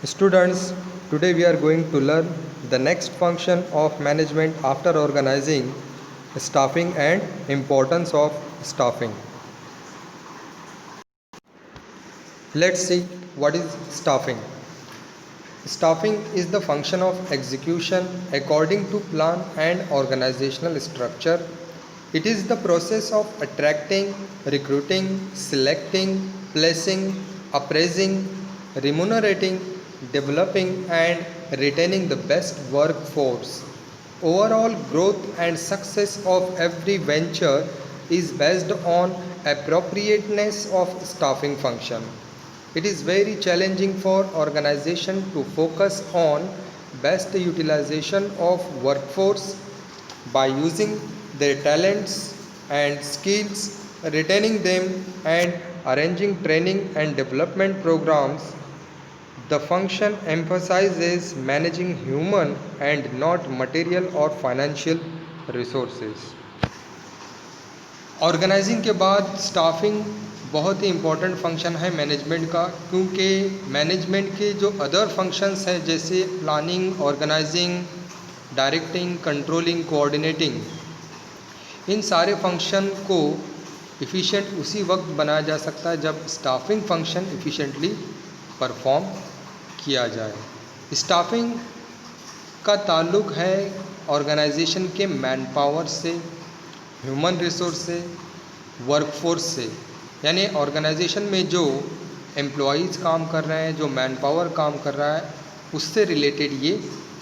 Students, today we are going to learn the next function of management after organizing staffing and importance of staffing. Let's see what is staffing. Staffing is the function of execution according to plan and organizational structure. It is the process of attracting, recruiting, selecting, placing, appraising, remunerating, developing and retaining the best workforce. Overall growth and success of every venture is based on appropriateness of staffing function. It is very challenging for organization to focus on best utilization of workforce by using their talents and skills, retaining them and arranging training and development programs. The function emphasizes managing human and not material or financial resources. Organising के बाद staffing बहुत ही important function है management का, क्योंकि management के जो other functions हैं जैसे planning, organising, directing, controlling, coordinating, इन सारे फंक्शन को इफ़िशिएंट उसी वक्त बनाया जा सकता है जब स्टाफिंग फंक्शन इफ़िशिएंटली परफॉर्म किया जाए। स्टाफिंग का ताल्लुक है ऑर्गेनाइजेशन के मैन पावर से, ह्यूमन रिसोर्स से, वर्कफोर्स से, यानी ऑर्गेनाइजेशन में जो एम्प्लॉयज़ काम कर रहे हैं, जो मैन पावर काम कर रहा है, उससे रिलेटेड ये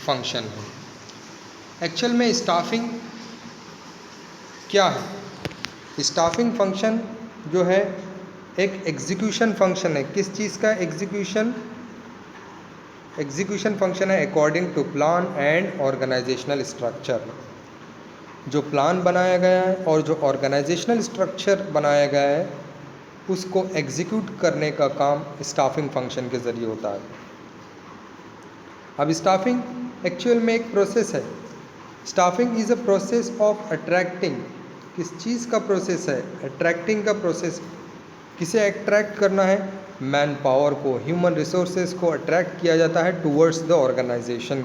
फंक्शन है। एक्चुअल में स्टाफिंग क्या है? स्टाफिंग फंक्शन जो है एक एग्जीक्यूशन फंक्शन है। किस चीज़ का एग्जीक्यूशन? एग्जीक्यूशन फंक्शन है according to plan and organisational structure. जो प्लान बनाया गया है और जो ऑर्गेनाइजेशनल स्ट्रक्चर बनाया गया है उसको एग्जीक्यूट करने का काम स्टाफिंग फंक्शन के ज़रिए होता है। अब स्टाफिंग एक्चुअल में एक प्रोसेस है। Staffing is a process of attracting. किस चीज़ का प्रोसेस है? अट्रैक्टिंग का प्रोसेस। किसे अट्रैक्ट करना है? मैन पावर को, ह्यूमन रिसोर्सेज को अट्रैक्ट किया जाता है towards the organisation.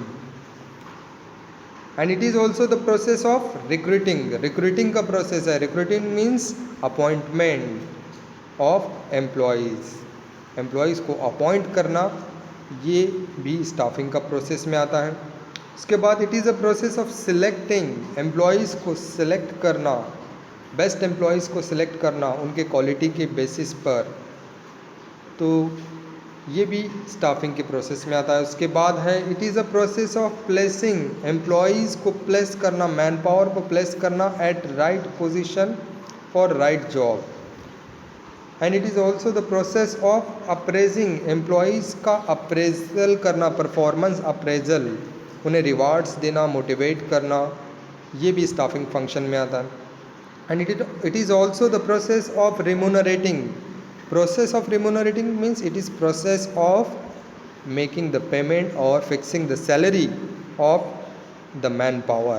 And it is also the process of recruiting. Recruiting का प्रोसेस है। Recruiting means appointment of employees. Employees को अपॉइंट करना, ये भी स्टाफिंग का प्रोसेस में आता है। उसके बाद it is a process of selecting. Employees को सिलेक्ट करना, बेस्ट एम्प्लॉयज़ को सिलेक्ट करना उनके क्वालिटी के बेसिस पर, तो ये भी स्टाफिंग के प्रोसेस में आता है। उसके बाद है it is a process of placing. Employees को प्लेस करना, मैन पावर को प्लेस करना at right position for right job. And it is also the process of appraising. Employees का अप्रेजल करना, परफॉर्मेंस अप्रेजल, उन्हें रिवार्ड्स देना, मोटिवेट करना, ये भी स्टाफिंग फंक्शन में आता है। And it is also the process of remunerating. Process of remunerating means it is process of making the payment or fixing the salary of the manpower.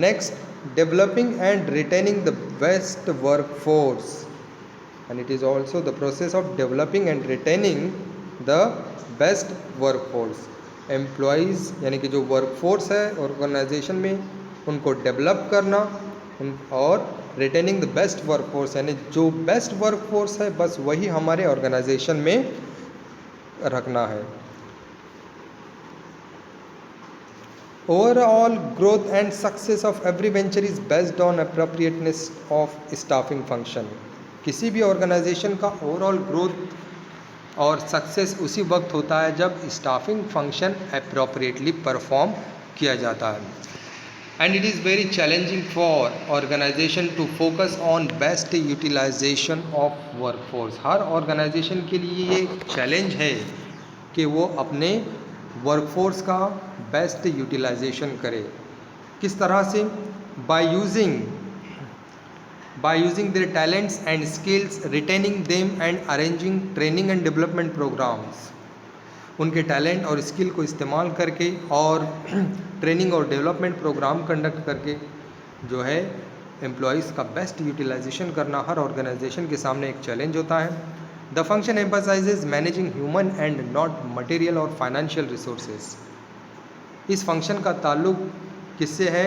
Next, developing and retaining the best workforce, and it is also the process of developing and retaining the best workforce. Employees यानी कि जो workforce है organization में, उनको develop करना और retaining the best workforce, यानी जो बेस्ट वर्कफोर्स है बस वही हमारे ऑर्गेनाइजेशन में रखना है। Overall growth and success of every venture is based on appropriateness of staffing function. किसी भी ऑर्गेनाइजेशन का ओवरऑल ग्रोथ और सक्सेस उसी वक्त होता है जब स्टाफिंग फंक्शन अप्रोप्रिएटली परफॉर्म किया जाता है। And it is very challenging for organization to focus on best utilization of workforce. हर ऑर्गेनाइजेशन के लिए ये चैलेंज है कि वो अपने वर्कफोर्स का बेस्ट यूटिलाइजेशन करे। किस तरह से? By using their talents and skills, retaining them and arranging training and development programmes. उनके टैलेंट और स्किल को इस्तेमाल करके और ट्रेनिंग और डेवलपमेंट प्रोग्राम कंडक्ट करके जो है एम्प्लॉयज़ का बेस्ट यूटिलाइजेशन करना हर ऑर्गेनाइजेशन के सामने एक चैलेंज होता है। The function emphasises managing human and not material और फाइनेंशियल रिसोर्सेज। इस फंक्शन का ताल्लुक किससे है?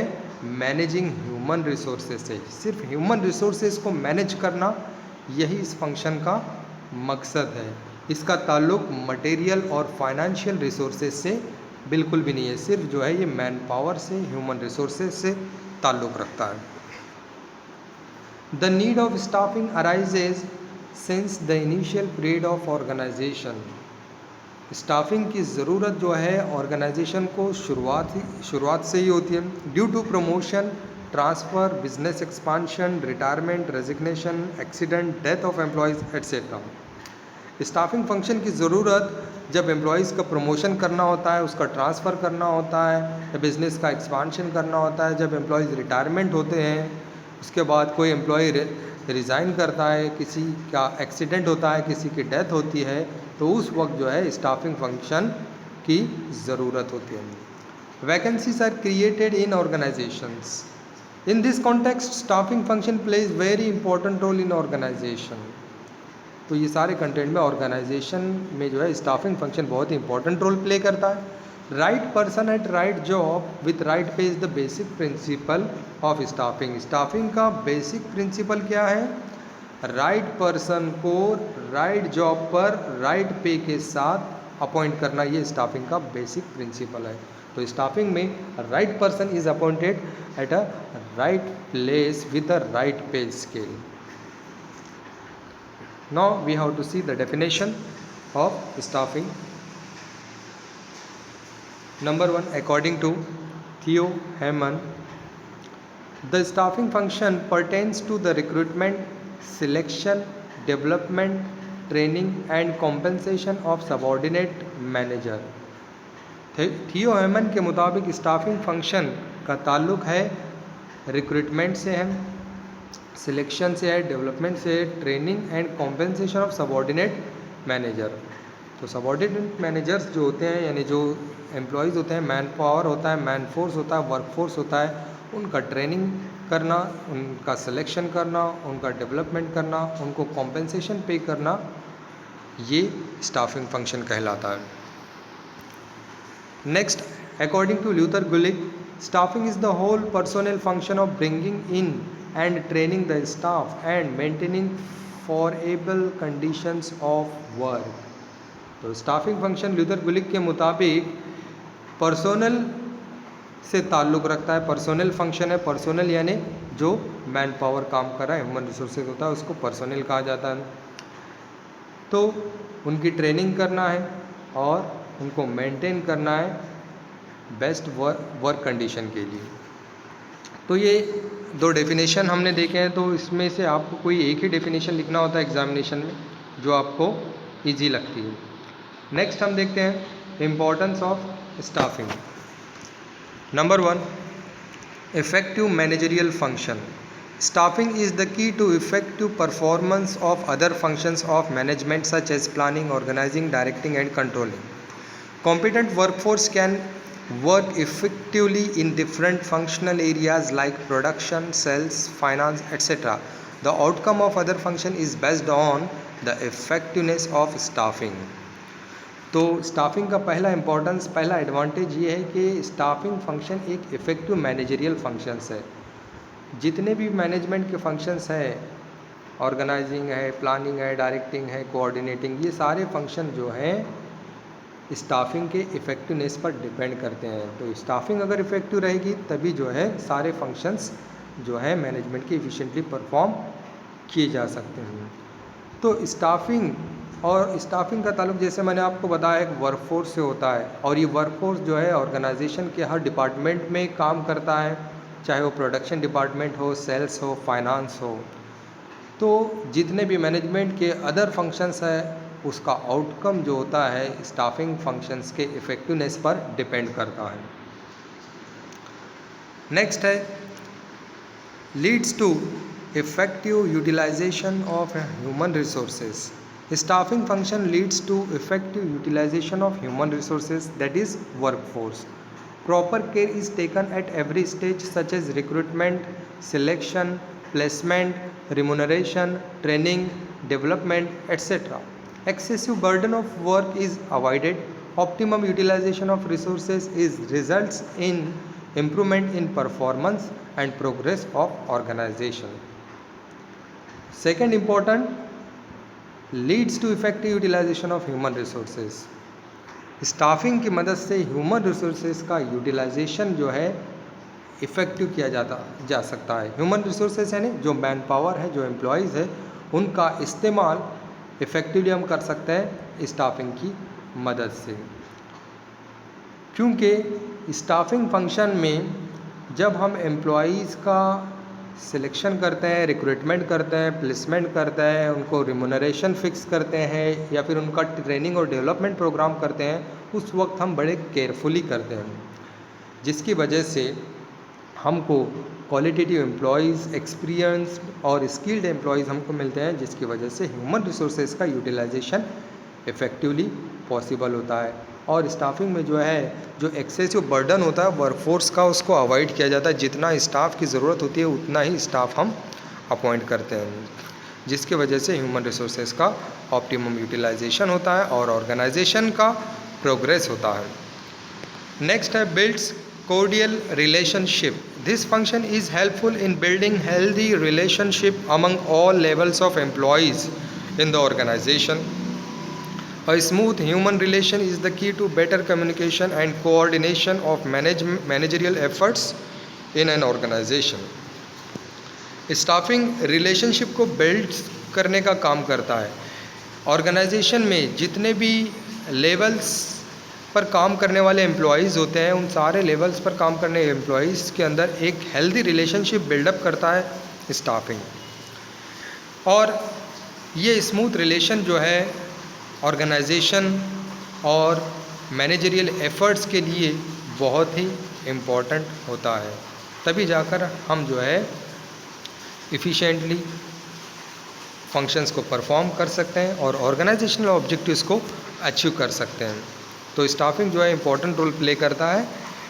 मैनेजिंग ह्यूमन रिसोर्सेज से। सिर्फ ह्यूमन रिसोर्सेज को मैनेज करना यही इस फंक्शन का मकसद है। इसका ताल्लुक मटेरियल और फाइनेंशियल रिसोर्सेज से बिल्कुल भी नहीं है, सिर्फ जो है ये मैन पावर से, ह्यूमन रिसोर्सेज से ताल्लुक़ रखता है। The need of staffing arises since the initial period of organisation. Staffing की ज़रूरत जो है ऑर्गेनाइजेशन को शुरुआत से ही होती है। Due to promotion, transfer, business expansion, retirement, resignation, accident, death of employees etcetera. Staffing function की ज़रूरत जब एम्प्लॉयज़ का प्रमोशन करना होता है, उसका ट्रांसफ़र करना होता है, या बिज़नेस का एक्सपांशन करना होता है, जब एम्प्लॉयज़ रिटायरमेंट होते हैं, उसके बाद कोई एम्प्लॉय रिज़ाइन करता है, किसी का एक्सीडेंट होता है, किसी की डेथ होती है, तो उस वक्त जो है स्टाफिंग फंक्शन की ज़रूरत होती है। Vacancies are created in organisations. In this context staffing function plays very important role in organisation. तो ये सारे कंटेंट में ऑर्गेनाइजेशन में जो है स्टाफिंग फंक्शन बहुत ही इंपॉर्टेंट रोल प्ले करता है। Right person at right job with right pay is the basic principle of staffing. Staffing का बेसिक प्रिंसिपल क्या है? राइट पर्सन को राइट जॉब पर राइट पे के साथ अपॉइंट करना, ये स्टाफिंग का बेसिक प्रिंसिपल है। तो स्टाफिंग में right person is appointed at a right place with a right पे scale. Now we have to see the definition of staffing. Number one, according to Theo Hamann, the staffing function pertains to the recruitment, selection, development, training and compensation of subordinate manager. थियो हेमन के मुताबिक staffing function का ताल्लुक है recruitment से है, selection से है, डेवलपमेंट से है, training and compensation of subordinate manager. तो सबॉर्डिनेट मैनेजर्स जो होते हैं, यानी जो एम्प्लॉयज़ होते हैं, मैन पावर होता है, मैन फोर्स होता है, वर्क फोर्स होता है, उनका ट्रेनिंग करना, उनका सिलेक्शन करना, उनका डेवलपमेंट करना, उनको कॉम्पेंसेशन पे करना, ये स्टाफिंग फंक्शन कहलाता है। Next, according to Luther Gulick, staffing is the whole personnel function of bringing in and training the staff and maintaining foreable conditions of work। तो स्टाफिंग फंक्शन ल्यूथर गुलिक के मुताबिक पर्सोनल से ताल्लुक़ रखता है। पर्सोनल फंक्शन है, पर्सोनल यानी जो मैन पावर काम कर रहा है, ह्यूमन रिसोर्सेज होता है, उसको पर्सोनल कहा जाता है। तो उनकी ट्रेनिंग करना है और उनको मेंटेन करना है बेस्ट वर्क कंडीशन के लिए। तो ये दो डेफिनेशन हमने देखे हैं, तो इसमें से आपको कोई एक ही डेफिनेशन लिखना होता है एग्जामिनेशन में जो आपको इजी लगती है। नेक्स्ट हम देखते हैं importance of staffing. Number one, effective managerial function. Staffing is the key to effective performance of other functions of management such as planning, organising, directing and controlling. Competent workforce can work effectively in different functional areas like production, sales, finance, etc. The outcome of other function is based on the effectiveness of staffing। तो staffing का पहला importance, पहला advantage ये है कि staffing function एक effective managerial functions है। जितने भी मैनेजमेंट के फंक्शंस हैं, ऑर्गेनाइजिंग है, प्लानिंग है, डायरेक्टिंग है, कोऑर्डिनेटिंग, ये सारे फंक्शन जो हैं स्टाफिंग के इफ़ेक्टिवनेस पर डिपेंड करते हैं। तो स्टाफिंग अगर इफ़ेक्टिव रहेगी तभी जो है सारे फंक्शंस जो है मैनेजमेंट के इफ़िशिएंटली परफॉर्म किए जा सकते हैं। तो स्टाफिंग का ताल्लुक जैसे मैंने आपको बताया एक वर्कफोर्स से होता है, और ये वर्कफोर्स जो है ऑर्गेनाइजेशन के हर डिपार्टमेंट में काम करता है, चाहे वो प्रोडक्शन डिपार्टमेंट हो, सेल्स हो, फाइनेंस हो। तो जितने भी मैनेजमेंट के अदर फंक्शंस है उसका आउटकम जो होता है स्टाफिंग फंक्शंस के इफ़ेक्टिवनेस पर डिपेंड करता है। नेक्स्ट है leads to effective utilisation of human resources. Staffing function leads to effective utilisation of human resources, that is workforce. Proper care is taken at every stage such as recruitment, selection, placement, remuneration, training, development, etc. excessive burden of work is avoided, optimum utilization of resources is results in improvement in performance and progress of organization. Second important, leads to effective utilization of human resources. Staffing की मदद से human resources का utilisation जो है effective किया जा सकता है। ह्यूमन रिसोर्सेज यानी जो मैन पावर है, जो एम्प्लॉयज़ है, उनका इस्तेमाल इफ़ेक्टिवली हम कर सकते हैं स्टाफिंग की मदद से। क्योंकि स्टाफिंग फंक्शन में जब हम एम्प्लॉयज़ का सिलेक्शन करते हैं, रिक्रूटमेंट करते हैं, प्लेसमेंट करते हैं, उनको रिम्यूनरेशन फिक्स करते हैं या फिर उनका ट्रेनिंग और डेवलपमेंट प्रोग्राम करते हैं, उस वक्त हम बड़े केयरफुली करते हैं, जिसकी वजह से हमको क्वालिटेटिव एम्प्लॉयज़, एक्सपीरियंस और स्किल्ड एम्प्लॉयज़ हमको मिलते हैं, जिसकी वजह से ह्यूमन रिसोर्सेज का यूटिलाइजेशन इफ़ेक्टिवली पॉसिबल होता है। और स्टाफिंग में जो है, जो एक्सेसिव बर्डन होता है वर्कफोर्स का, उसको अवॉइड किया जाता है। जितना स्टाफ की ज़रूरत होती है उतना ही स्टाफ हम अपॉइंट करते हैं, जिसकी वजह से ह्यूमन रिसोर्सेज का ऑप्टिमम यूटिलाइजेशन होता है और ऑर्गेनाइजेशन का प्रोग्रेस होता है। नेक्स्ट है builds cordial relationship. This function is helpful in building healthy relationship among all levels of employees in the organization. A smooth human relation is the key to better communication and coordination of managerial efforts in an organization. Staffing relationship को build करने का काम करता है। Organisation में जितने भी levels पर काम करने वाले एम्प्लॉयज़ होते हैं, उन सारे लेवल्स पर काम करने एम्प्लॉयज़ के अंदर एक हेल्दी रिलेशनशिप बिल्डअप करता है स्टाफिंग। और ये स्मूथ रिलेशन जो है ऑर्गेनाइजेशन और मैनेजरियल एफर्ट्स के लिए बहुत ही इम्पॉर्टेंट होता है, तभी जाकर हम जो है इफ़िशेंटली फंक्शंस को परफॉर्म कर सकते हैं और ऑर्गेनाइजेशनल ऑब्जेक्टिव्स को अचीव कर सकते हैं। तो स्टाफिंग जो है इम्पॉर्टेंट रोल प्ले करता है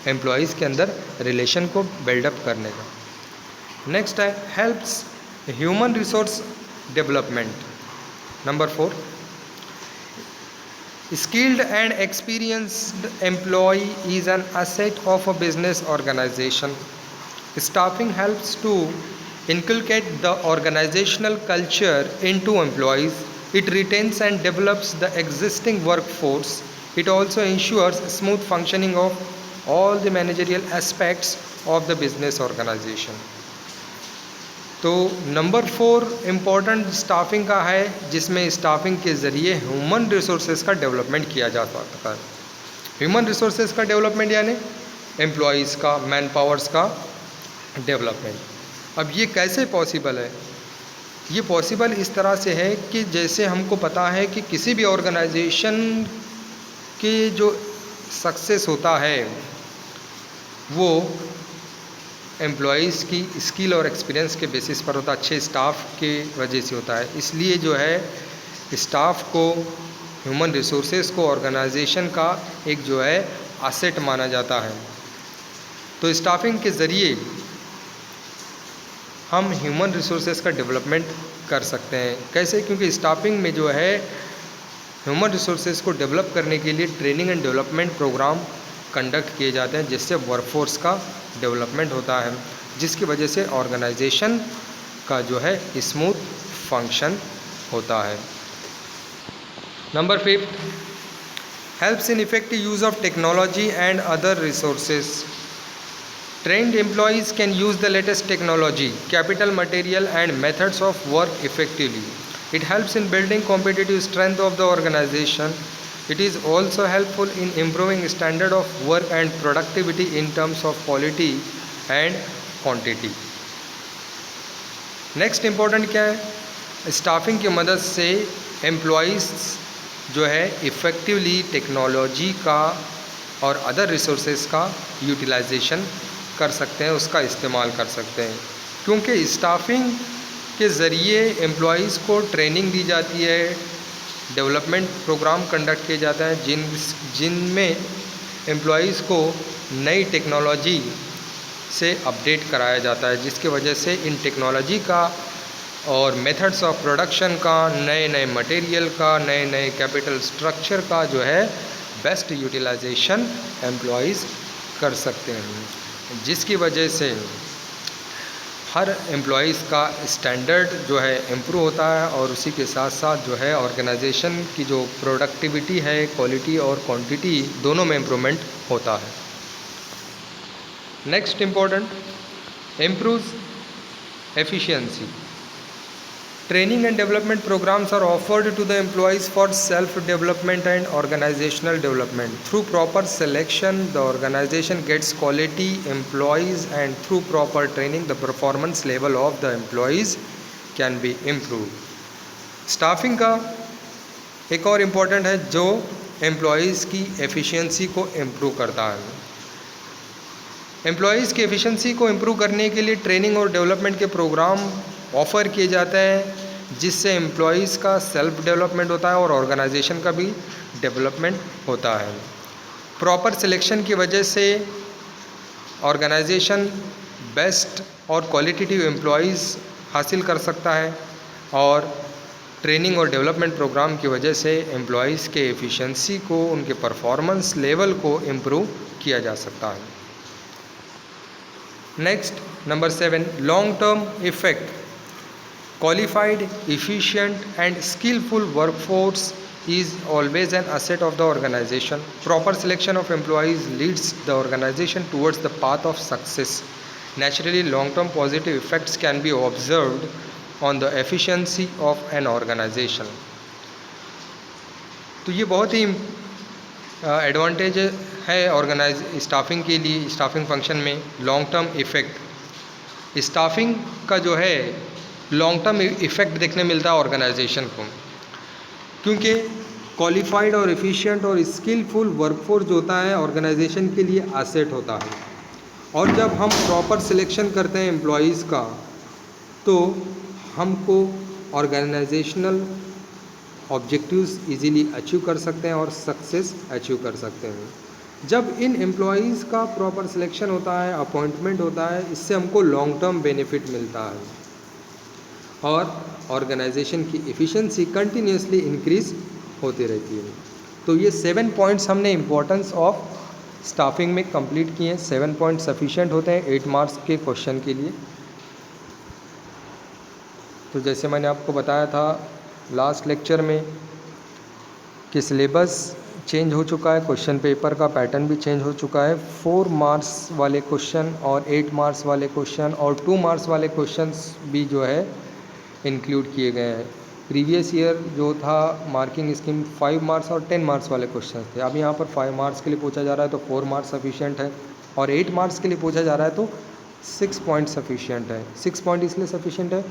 एम्प्लॉयज़ के अंदर रिलेशन को बिल्डअप करने का। नेक्स्ट है helps human resource development. Number 4, skilled and experienced employee is an asset of a business organization. Staffing helps to inculcate the organizational culture into employees. It retains and develops the existing workforce. It also ensures smooth functioning of all the managerial aspects of the business organization. तो number 4 important staffing का है, जिसमें staffing के ज़रिए human resources का development किया जा सकता है। ह्यूमन रिसोर्सेज का डेवलपमेंट यानी एम्प्लॉयज़ का, मैन पावर्स का डेवलपमेंट। अब ये कैसे पॉसिबल है? ये पॉसिबल इस तरह से है कि जैसे हमको पता है कि किसी भी ऑर्गेनाइजेशन की जो सक्सेस होता है वो एम्प्लॉयज़ की स्किल और एक्सपीरियंस के बेसिस पर होता है, अच्छे स्टाफ के वजह से होता है। इसलिए जो है स्टाफ को, ह्यूमन रिसोर्सेज को ऑर्गेनाइजेशन का एक जो है एसेट माना जाता है। तो स्टाफिंग के ज़रिए हम ह्यूमन रिसोर्सेज का डेवलपमेंट कर सकते हैं। कैसे? क्योंकि स्टाफिंग में जो है ह्यूमन रिसोर्सेज को डेवलप करने के लिए training and development programme conduct किए जाते हैं, जिससे वर्कफोर्स का डेवलपमेंट होता है, जिसकी वजह से ऑर्गेनाइजेशन का जो है स्मूथ फंक्शन होता है। Number 5, helps in effective use of technology and other resources. Trained employees can use the latest technology, capital, material and methods of work effectively. It helps in building competitive strength of the organization. It is also helpful in improving standard of work and productivity in terms of quality and quantity. Next important क्या है? Staffing की मदद से employees जो है effectively technology का और other resources का यूटिलाइजेशन कर सकते हैं, उसका इस्तेमाल कर सकते हैं। क्योंकि स्टाफिंग के ज़रिए एम्प्लॉयज़ को ट्रेनिंग दी जाती है, डेवलपमेंट प्रोग्राम कंडक्ट किए जाता है जिनमें एम्प्लॉयज़ को नई टेक्नोलॉजी से अपडेट कराया जाता है, जिसकी वजह से इन टेक्नोलॉजी का और मेथड्स ऑफ प्रोडक्शन का, नए नए मटेरियल का, नए नए कैपिटल स्ट्रक्चर का जो है बेस्ट यूटिलाइजेशन एम्प्लॉइज़ कर सकते हैं, जिसकी वजह से हर एम्प्लॉइज़ का स्टैंडर्ड जो है इम्प्रूव होता है और उसी के साथ साथ जो है ऑर्गेनाइजेशन की जो प्रोडक्टिविटी है, क्वालिटी और क्वांटिटी दोनों में इम्प्रूवमेंट होता है। Next important, improve efficiency. Training and development programs are offered to the employees for self-development and organizational development. Through proper selection, the organization gets quality employees, and through proper training, the performance level of the employees can be improved. Staffing का एक और important है जो employees की efficiency को improve करता है। Employees की एफिशिएंसी को इम्प्रूव करने के लिए ट्रेनिंग और डेवलपमेंट के प्रोग्राम ऑफ़र किए जाते हैं, जिससे एम्प्लॉयज़ का सेल्फ डेवलपमेंट होता है और ऑर्गेनाइजेशन का भी डेवलपमेंट होता है। प्रॉपर सिलेक्शन की वजह से ऑर्गेनाइजेशन बेस्ट और क्वालिटेटिव एम्प्लॉयज़ हासिल कर सकता है और ट्रेनिंग और डेवलपमेंट प्रोग्राम की वजह से एम्प्लॉयज़ के एफिशिएंसी को, उनके परफॉर्मेंस लेवल को इम्प्रूव किया जा सकता है। Next number 7, long term effect. Qualified, efficient and skillful workforce is always an asset of the organization. Proper selection of employees leads the organization towards the path of success. Naturally, long-term positive effects can be observed on the efficiency of an organization. तो ये बहुत ही advantage है organise staffing के लिए, staffing function में long term effect. Staffing का जो है लॉन्ग टर्म इफ़ेक्ट देखने मिलता है ऑर्गेनाइजेशन को, क्योंकि क्वालिफाइड और एफिशिएंट और स्किलफुल वर्कफोर्स जो होता है ऑर्गेनाइजेशन के लिए एसेट होता है। और जब हम प्रॉपर सिलेक्शन करते हैं एम्प्लॉयज़ का, तो हमको ऑर्गेनाइजेशनल ऑब्जेक्टिव्स इजीली अचीव कर सकते हैं और सक्सेस अचीव कर सकते हैं। जब इन एम्प्लॉयज़ का प्रॉपर सिलेक्शन होता है, अपॉइंटमेंट होता है, इससे हमको लॉन्ग टर्म बेनिफिट मिलता है और ऑर्गेनाइजेशन की एफिशिएंसी कंटिन्यूसली इंक्रीज़ होती रहती है। तो ये 7 पॉइंट्स हमने इम्पोर्टेंस ऑफ स्टाफिंग में कंप्लीट किए हैं। 7 पॉइंट सफिशिएंट होते हैं 8 मार्क्स के क्वेश्चन के लिए। तो जैसे मैंने आपको बताया था लास्ट लेक्चर में कि सिलेबस चेंज हो चुका है, क्वेश्चन पेपर का पैटर्न भी चेंज हो चुका है। 4 मार्क्स वाले क्वेश्चन और 8 मार्क्स वाले क्वेश्चन और 2 मार्क्स वाले क्वेश्चंस भी जो है इंक्लूड किए गए हैं। प्रीवियस ईयर जो था मार्किंग स्कीम 5 मार्क्स और 10 मार्क्स वाले क्वेश्चन थे। अब यहाँ पर 5 मार्क्स के लिए पूछा जा रहा है तो 4 मार्क्स सफिशिएंट है, और 8 मार्क्स के लिए पूछा जा रहा है तो 6 पॉइंट सफिशिएंट है। 6 पॉइंट इसलिए सफिशिएंट है,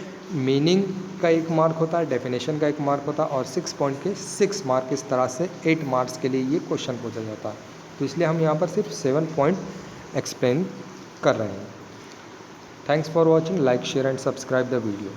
मीनिंग का 1 मार्क होता है, डेफिनेशन का 1 मार्क होता है, और 6 पॉइंट के 6 मार्क, इस तरह से 8 मार्क्स के लिए ये क्वेश्चन पूछा जाता है। तो इसलिए हम यहाँ पर सिर्फ 7 पॉइंट एक्सप्लेन कर रहे हैं। Thanks for watching, like share and subscribe the video.